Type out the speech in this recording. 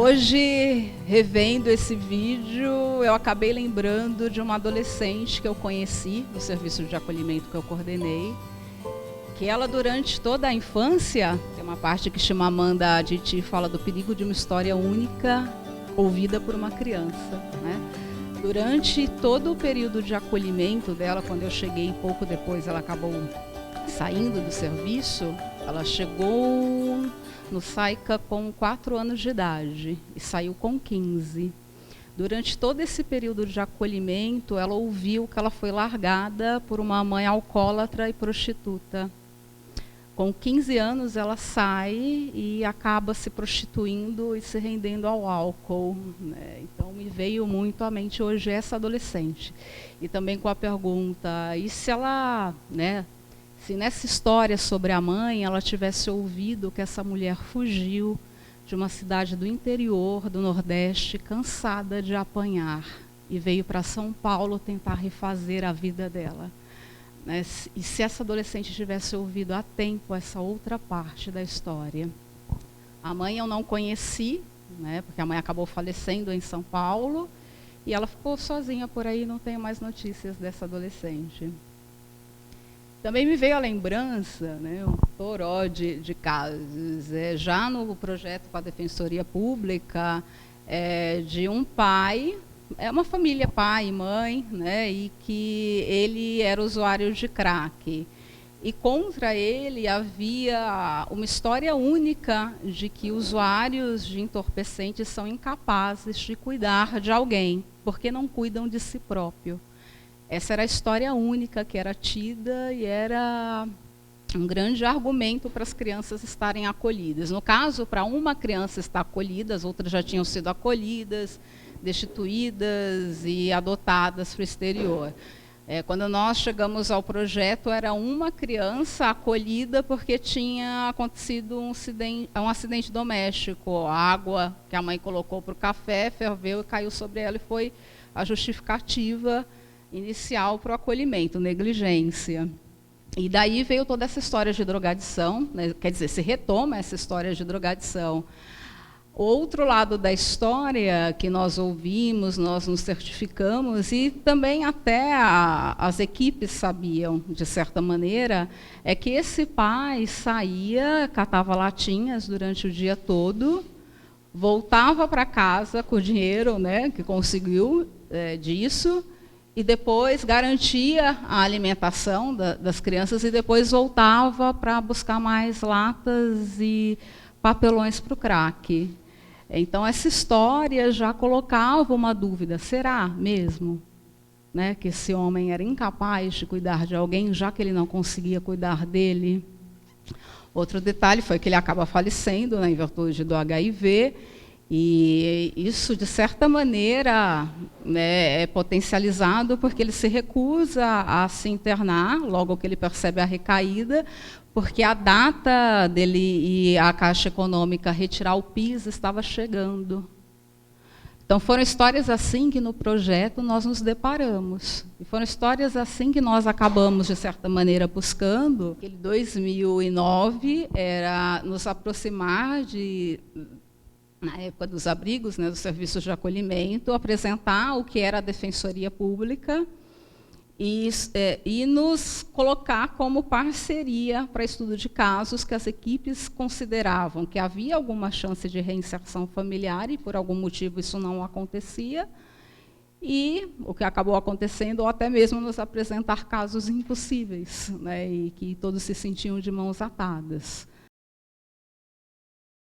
Hoje, revendo esse vídeo, eu acabei lembrando de uma adolescente que eu conheci no serviço de acolhimento que eu coordenei, que ela, durante toda a infância, tem uma parte que chama Amanda Aditi, fala do perigo de uma história única ouvida por uma criança, né? Durante todo o período de acolhimento dela, quando eu cheguei pouco depois, ela acabou saindo do serviço. Ela chegou no SAICA com 4 anos de idade e saiu com 15. Durante todo esse período de acolhimento, ela ouviu que ela foi largada por uma mãe alcoólatra e prostituta. Com 15 anos, ela sai e acaba se prostituindo e se rendendo ao álcool, né? Então, me veio muito à mente hoje essa adolescente. E também com a pergunta, e se ela, né, se nessa história sobre a mãe, ela tivesse ouvido que essa mulher fugiu de uma cidade do interior do Nordeste, cansada de apanhar, e veio para São Paulo tentar refazer a vida dela. Né? E se essa adolescente tivesse ouvido a tempo essa outra parte da história. A mãe eu não conheci, né, porque a mãe acabou falecendo em São Paulo, e ela ficou sozinha por aí, não tenho mais notícias dessa adolescente. Também me veio a lembrança, né, um toró de casos, já no projeto com a Defensoria Pública, de um pai, uma família, pai e mãe, né, e que ele era usuário de crack. E contra ele havia uma história única de que usuários de entorpecentes são incapazes de cuidar de alguém, porque não cuidam de si próprio. Essa era a história única que era tida e era um grande argumento para as crianças estarem acolhidas. No caso, para uma criança estar acolhida, as outras já tinham sido acolhidas, destituídas e adotadas para o exterior. Quando nós chegamos ao projeto, era uma criança acolhida porque tinha acontecido um acidente doméstico. A água que a mãe colocou para o café ferveu e caiu sobre ela, e foi a justificativa inicial para o acolhimento, negligência. E daí veio toda essa história de drogadição, né? Quer dizer, se retoma essa história de drogadição. Outro lado da história que nós ouvimos, nós nos certificamos, e também até as equipes sabiam, de certa maneira, é que esse pai saía, catava latinhas durante o dia todo, voltava para casa com o dinheiro, né, que conseguiu disso, e depois garantia a alimentação das crianças e depois voltava para buscar mais latas e papelões para o crack. Então, essa história já colocava uma dúvida, será mesmo, né, que esse homem era incapaz de cuidar de alguém, já que ele não conseguia cuidar dele? Outro detalhe foi que ele acaba falecendo, né, em virtude do HIV, e isso, de certa maneira, né, é potencializado porque ele se recusa a se internar, logo que ele percebe a recaída, porque a data dele e a Caixa Econômica retirar o PIS estava chegando. Então, foram histórias assim que no projeto nós nos deparamos. E foram histórias assim que nós acabamos, de certa maneira, buscando. Aquele 2009 era nos aproximar na época dos abrigos, né, dos serviços de acolhimento, apresentar o que era a Defensoria Pública e nos colocar como parceria para estudo de casos que as equipes consideravam que havia alguma chance de reinserção familiar e, por algum motivo, isso não acontecia, e o que acabou acontecendo, ou até mesmo nos apresentar casos impossíveis, né, e que todos se sentiam de mãos atadas.